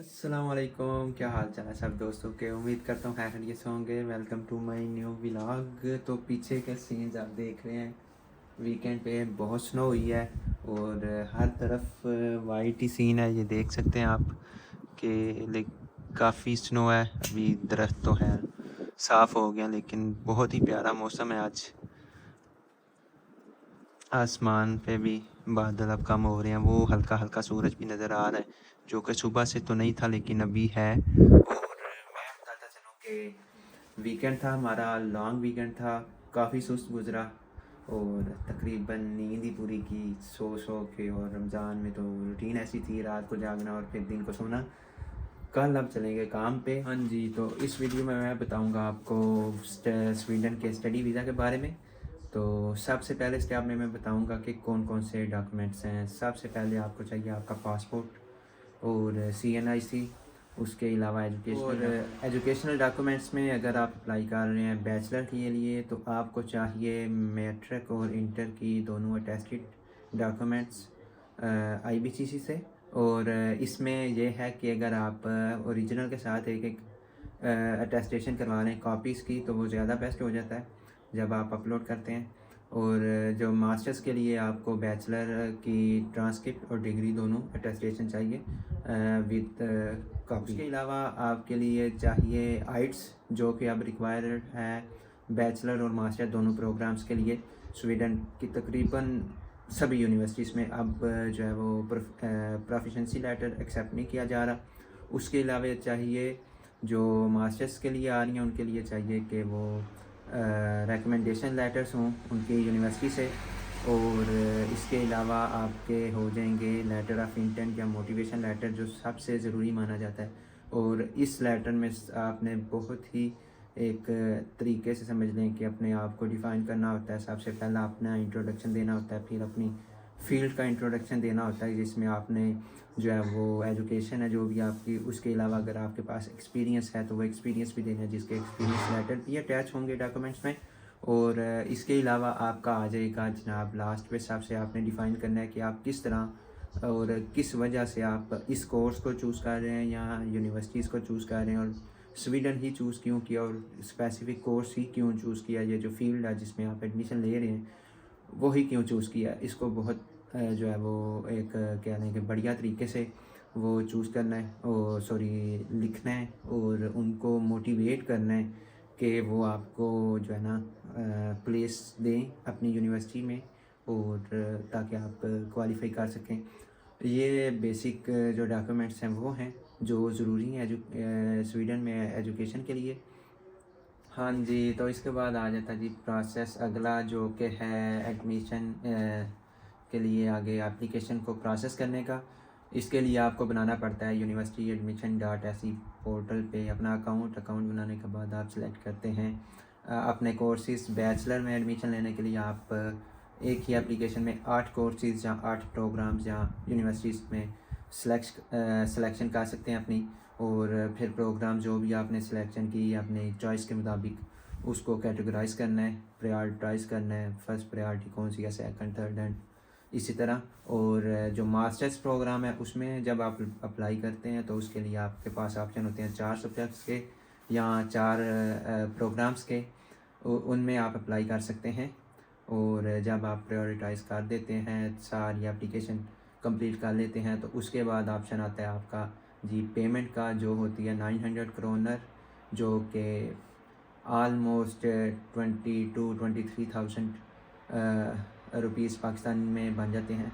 अस्सलाम वालेकुम, क्या हाल चाल है सब दोस्तों के। उम्मीद करता हूँ खैरियत से होंगे। Welcome to my new vlog. तो पीछे के सीन्स आप देख रहे हैं, वीकेंड पे बहुत स्नो हुई है और हर तरफ वाइट ही सीन है। ये देख सकते हैं आप कि काफ़ी स्नो है। अभी दरख्त तो है साफ़ हो गया, लेकिन बहुत ही प्यारा मौसम है आज। आसमान पे भी बादल अब कम हो रहे हैं, वो हल्का हल्का सूरज भी नज़र आ रहा है, जो कि सुबह से तो नहीं था लेकिन अभी है। और मैं बताता चलूँ कि वीकेंड था हमारा, लॉन्ग वीकेंड था, काफ़ी सुस्त गुजरा और तकरीबन नींद ही पूरी की सो के। और रमज़ान में तो रूटीन ऐसी थी, रात को जागना और फिर दिन को सोना। कल अब चलेंगे काम पे। हाँ जी, तो इस वीडियो में मैं बताऊंगा आपको स्वीडन के स्टडी वीज़ा के बारे में। तो सबसे पहले स्टेप में मैं बताऊंगा कि कौन कौन से डॉक्यूमेंट्स हैं। सबसे पहले आपको चाहिए आपका पासपोर्ट और CNIC। उसके अलावा एजुकेशनल डॉक्यूमेंट्स में अगर आप अप्लाई कर रहे हैं बैचलर के लिए तो आपको चाहिए मैट्रिक और इंटर की दोनों अटेस्टेड डॉक्यूमेंट्स IBCC से। और इसमें यह है कि अगर आप ओरिजिनल के साथ एक एक अटेस्टेशन करवा लें कॉपीज़ की तो वो ज़्यादा बेस्ट हो जाता है जब आप अपलोड करते हैं। और जो मास्टर्स के लिए आपको बैचलर की ट्रांसक्रिप्ट और डिग्री दोनों अटेस्टेशन चाहिए विद कॉपी। इसके अलावा आपके लिए चाहिए आइट्स, जो कि अब रिक्वायर्ड है बैचलर और मास्टर दोनों प्रोग्राम्स के लिए। स्वीडन की तकरीबन सभी यूनिवर्सिटीज़ में अब जो है वो प्रोफिशेंसी लेटर एक्सेप्ट नहीं किया जा रहा। उसके अलावा चाहिए जो मास्टर्स के लिए आ रही हैं उनके लिए चाहिए कि वो रिकमेंडेशन लेटर्स हों उनकी यूनिवर्सिटी से। और इसके अलावा आपके हो जाएंगे लेटर ऑफ इंटेंट या मोटिवेशन लेटर, जो सबसे ज़रूरी माना जाता है। और इस लेटर में आपने बहुत ही एक तरीके से समझ लें कि अपने आप को डिफ़ाइन करना होता है। सबसे पहला अपना इंट्रोडक्शन देना होता है, फिर अपनी फील्ड का इंट्रोडक्शन देना होता है जिसमें आपने जो है वो एजुकेशन है जो भी आपकी, उसके अलावा अगर आपके पास एक्सपीरियंस है तो वो एक्सपीरियंस भी देना है, जिसके एक्सपीरियंस लेटर भी अटैच होंगे डॉक्यूमेंट्स में। और इसके अलावा आपका आ जाएगा जनाब लास्ट पे सबसे आपने डिफ़ाइन करना है कि आप किस तरह और किस वजह से आप इस कोर्स को चूज़ कर रहे हैं या यूनिवर्सिटीज़ को चूज़ कर रहे हैं, और स्वीडन ही चूज़ क्यों किया और स्पेसिफ़िक कोर्स ही क्यों चूज़ किया। ये जो फील्ड है जिसमें आप एडमिशन ले रहे हैं वो ही क्यों चूज़ किया। इसको बहुत जो है वो एक क्या लें कि बढ़िया तरीके से वो चूज़ करना है और लिखना है और उनको मोटिवेट करना है कि वो आपको जो है ना प्लेस दें अपनी यूनिवर्सिटी में, और ताकि आप क्वालिफाई कर सकें। ये बेसिक जो डॉक्यूमेंट्स हैं वो हैं जो ज़रूरी हैं स्वीडन में एजुकेशन के लिए। हाँ जी, तो इसके बाद आ जाता जी प्रोसेस अगला, जो कि है एडमिशन के लिए आगे एप्लीकेशन को प्रोसेस करने का। इसके लिए आपको बनाना पड़ता है यूनिवर्सिटी एडमिशन डॉट ऐसी पोर्टल पे अपना अकाउंट बनाने के बाद आप सिलेक्ट करते हैं अपने कोर्सेज। बैचलर में एडमिशन लेने के लिए आप एक ही एप्लीकेशन में 8 कोर्सेज या 8 प्रोग्राम्स या यूनिवर्सिटीज़ में सिलेक्शन कर सकते हैं अपनी। और फिर प्रोग्राम जो भी आपने सिलेक्शन की अपने चॉइस के मुताबिक उसको कैटेगराइज करना है, प्रायोरिटाइज करना है, फर्स्ट प्रायोरिटी कौन सी है, सेकंड, थर्ड एंड इसी तरह। और जो मास्टर्स प्रोग्राम है उसमें जब आप अप्लाई करते हैं तो उसके लिए आपके पास ऑप्शन होते हैं 4 सब्जेक्ट्स के या 4 प्रोग्राम्स के, उनमें आप अप्लाई कर सकते हैं। और जब आप प्रायोरिटाइज़ कर देते हैं, सारी एप्लीकेशन कंप्लीट कर लेते हैं, तो उसके बाद ऑप्शन आता है आपका जी पेमेंट का, जो होती है 900 क्रोनर, जो कि आलमोस्ट 22-23,000 रुपीज़ पाकिस्तान में बन जाते हैं।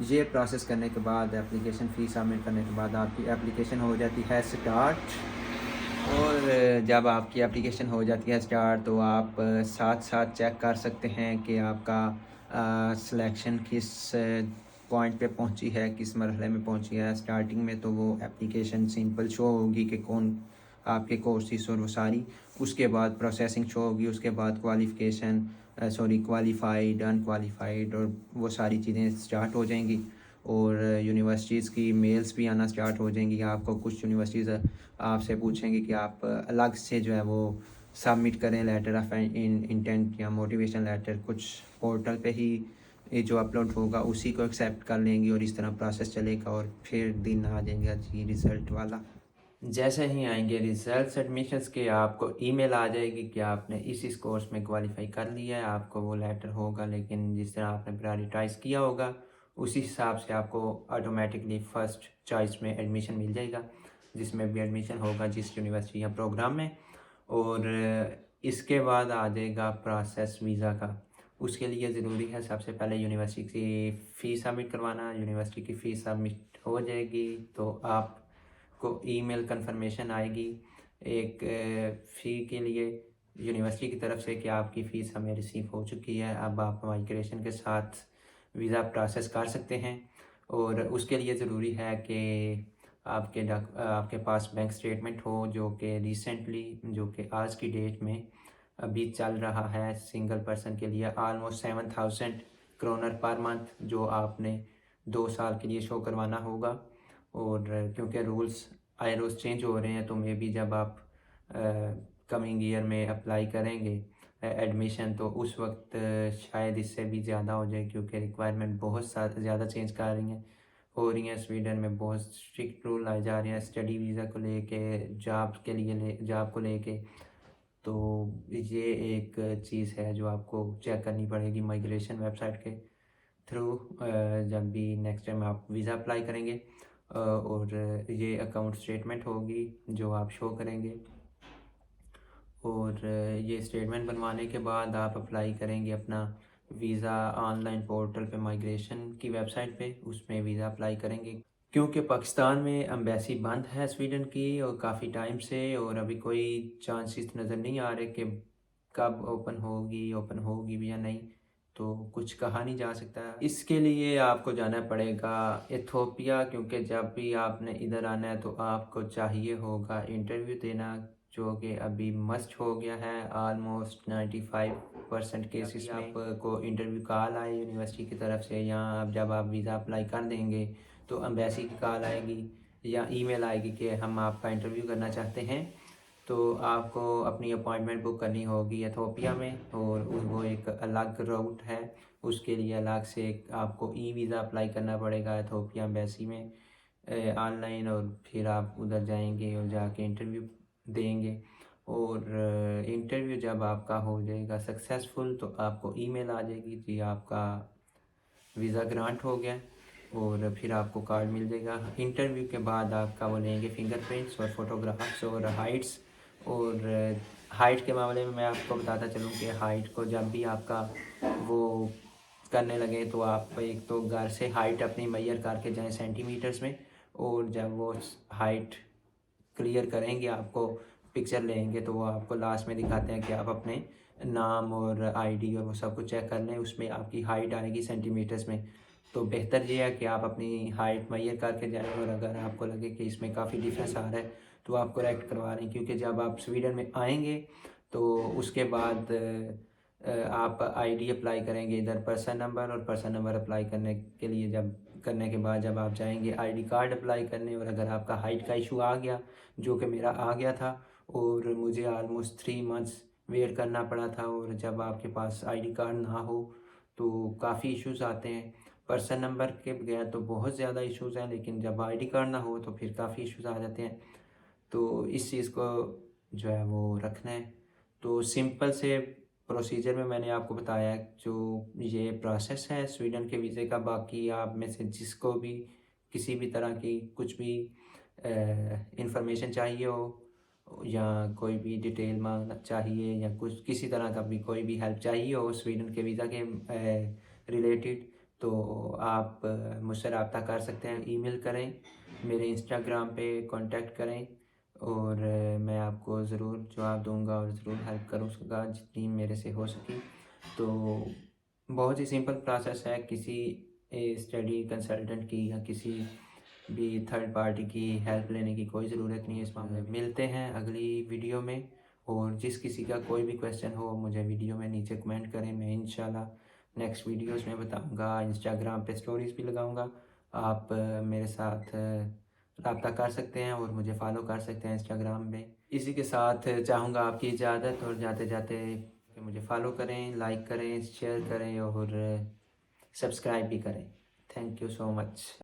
ये प्रोसेस करने के बाद एप्लीकेशन फ़ी सबमिट करने के बाद आपकी एप्लीकेशन हो जाती है स्टार्ट। और जब आपकी एप्लीकेशन हो जाती है स्टार्ट तो आप साथ साथ चेक कर सकते हैं कि आपका सिलेक्शन किस पॉइंट पे पहुंची है, किस मरहले में पहुंची है। स्टार्टिंग में तो वो एप्लीकेशन सिंपल शो होगी कि कौन आपके कोर्सेज और वो सारी, उसके बाद प्रोसेसिंग शो होगी, उसके बाद क्वालिफ़िकेशन क्वालिफ़ाइड, अनक्वालिफ़ाइड और वो सारी चीज़ें स्टार्ट हो जाएंगी। और यूनिवर्सिटीज़ की मेल्स भी आना स्टार्ट हो जाएंगी। आपको कुछ यूनिवर्सिटीज़ आपसे पूछेंगे कि आप अलग से जो है वो सबमिट करें लेटर ऑफ इंटेंट या मोटिवेशन लेटर, कुछ पोर्टल पे ही ये जो अपलोड होगा उसी को एक्सेप्ट कर लेंगे और इस तरह प्रोसेस चलेगा और फिर दिन आ जाएगा जी रिज़ल्ट वाला। जैसे ही आएंगे रिजल्ट्स एडमिशन्स के आपको ईमेल आ जाएगी कि आपने इस कोर्स में क्वालिफाई कर लिया है, आपको वो लेटर होगा, लेकिन जिस तरह आपने प्रायोरिटाइज़ किया होगा उसी हिसाब से आपको ऑटोमेटिकली फ़र्स्ट चॉइस में एडमिशन मिल जाएगा, जिसमें भी एडमिशन होगा जिस यूनिवर्सिटी या प्रोग्राम में। और इसके बाद आ जाएगा प्रोसेस वीज़ा का। उसके लिए ज़रूरी है सबसे पहले यूनिवर्सिटी की फ़ीस सबमिट करवाना। यूनिवर्सिटी की फ़ीस सबमिट हो जाएगी तो आपको ईमेल कंफर्मेशन आएगी एक फ़ी के लिए यूनिवर्सिटी की तरफ से कि आपकी फ़ीस हमें रिसीव हो चुकी है, अब आप माइग्रेशन के साथ वीज़ा प्रोसेस कर सकते हैं। और उसके लिए ज़रूरी है कि आपके पास बैंक स्टेटमेंट हो जो कि रिसेंटली, जो कि आज की डेट में अभी चल रहा है सिंगल पर्सन के लिए ऑलमोस्ट 7000 क्रोनर पर मंथ, जो आपने 2 साल के लिए शो करवाना होगा। और क्योंकि रूल्स आए रोज़ चेंज हो रहे हैं तो मे बी जब आप कमिंग ईयर में अप्लाई करेंगे एडमिशन तो उस वक्त शायद इससे भी ज़्यादा हो जाए, क्योंकि रिक्वायरमेंट बहुत ज़्यादा चेंज कर रही हैं हो रही हैं। स्वीडन में बहुत स्ट्रिक्ट रूल लाए जा रहे हैं स्टडी वीज़ा को लेके, जॉब को लेके। तो ये एक चीज़ है जो आपको चेक करनी पड़ेगी माइग्रेशन वेबसाइट के थ्रू जब भी नेक्स्ट टाइम आप वीज़ा अप्लाई करेंगे। और ये अकाउंट स्टेटमेंट होगी जो आप शो करेंगे। और ये स्टेटमेंट बनवाने के बाद आप अप्लाई करेंगे अपना वीज़ा ऑनलाइन पोर्टल पे, माइग्रेशन की वेबसाइट पे, उसमें वीज़ा अप्लाई करेंगे। क्योंकि पाकिस्तान में एम्बेसी बंद है स्वीडन की और काफ़ी टाइम से, और अभी कोई चांसेस नज़र नहीं आ रहे कि कब ओपन होगी भी या नहीं, तो कुछ कहा नहीं जा सकता। इसके लिए आपको जाना पड़ेगा इथोपिया, क्योंकि जब भी आपने इधर आना है तो आपको चाहिए होगा इंटरव्यू देना, जो कि अभी मस्ट हो गया है ऑलमोस्ट 95% केसेस में। आपको इंटरव्यू कॉल आए यूनिवर्सिटी की तरफ से, या अब जब आप वीज़ा अप्लाई कर देंगे तो एम्बेसी की कॉल आएगी या ईमेल आएगी कि हम आपका इंटरव्यू करना चाहते हैं। तो आपको अपनी अपॉइंटमेंट बुक करनी होगी एथोपिया में, और वो एक अलग रूट है, उसके लिए अलग से आपको ई वीज़ा अप्लाई करना पड़ेगा एथोपिया एम्बेसी में ऑनलाइन। और फिर आप उधर जाएंगे और जाके इंटरव्यू देंगे। और इंटरव्यू जब आपका हो जाएगा सक्सेसफुल तो आपको ईमेल आ जाएगी जी आपका वीज़ा ग्रांट हो गया, और फिर आपको कार्ड मिल जाएगा। इंटरव्यू के बाद आपका वो लेंगे फिंगरप्रिंट्स और फोटोग्राफ्स और हाइट्स। और हाइट के मामले में मैं आपको बताता चलूँ कि हाइट को जब भी आपका वो करने लगे तो आप एक तो घर से हाइट अपनी मेजर करके जाएं सेंटीमीटर्स में, और जब वो हाइट क्लियर करेंगे आपको पिक्चर लेंगे तो वो आपको लास्ट में दिखाते हैं कि आप अपने नाम और आईडी और वो सब कुछ चेक कर लें, उसमें आपकी हाइट आएगी सेंटीमीटर्स में। तो बेहतर ये है कि आप अपनी हाइट मेजर करके जाएं, और अगर आपको लगे कि इसमें काफ़ी डिफरेंस आ रहा है तो आप करेक्ट करवा लें, क्योंकि जब आप स्वीडन में आएंगे तो उसके बाद आप आईडी अप्लाई करेंगे इधर पर्सन नंबर, और पर्सन नंबर अप्लाई करने के बाद जब आप जाएंगे आईडी कार्ड अप्लाई करने, और अगर आपका हाइट का इशू आ गया जो कि मेरा आ गया था और मुझे ऑलमोस्ट 3 मंथ्स वेट करना पड़ा था, और जब आपके पास आईडी कार्ड ना हो तो काफ़ी इश्यूज़ आते हैं। पर्सन नंबर के बगैर तो बहुत ज़्यादा इश्यूज़ हैं, लेकिन जब आईडी कार्ड ना हो तो फिर काफ़ी इश्यूज़ आ जाते हैं। तो इस चीज़ को जो है वो रखना है। तो सिंपल से प्रोसीजर में मैंने आपको बताया जो ये प्रोसेस है स्वीडन के वीज़े का। बाकी आप में से जिसको भी किसी भी तरह की कुछ भी इंफॉर्मेशन चाहिए हो, या कोई भी डिटेल मांगना चाहिए, या कुछ किसी तरह का भी कोई भी हेल्प चाहिए हो स्वीडन के वीज़ा के रिलेटेड, तो आप मुझसे रब्ता कर सकते हैं। ईमेल करें, मेरे इंस्टाग्राम पे कांटेक्ट करें, और मैं आपको ज़रूर जवाब दूंगा और ज़रूर हेल्प करूँगा जितनी मेरे से हो सकी। तो बहुत ही सिंपल प्रोसेस है, किसी स्टडी कंसल्टेंट की या किसी भी थर्ड पार्टी की हेल्प लेने की कोई ज़रूरत नहीं है इस मामले में। मिलते हैं अगली वीडियो में, और जिस किसी का कोई भी क्वेश्चन हो मुझे वीडियो में नीचे कमेंट करें, मैं इंशाल्लाह नेक्स्ट वीडियोस में बताऊंगा। इंस्टाग्राम पे स्टोरीज भी लगाऊंगा, आप मेरे साथ रब्ता कर सकते हैं और मुझे फॉलो कर सकते हैं इंस्टाग्राम पे। इसी के साथ चाहूँगा आपकी इजाज़त, और जाते जाते मुझे फॉलो करें, लाइक करें, शेयर करें, और सब्सक्राइब भी करें। Thank you so much.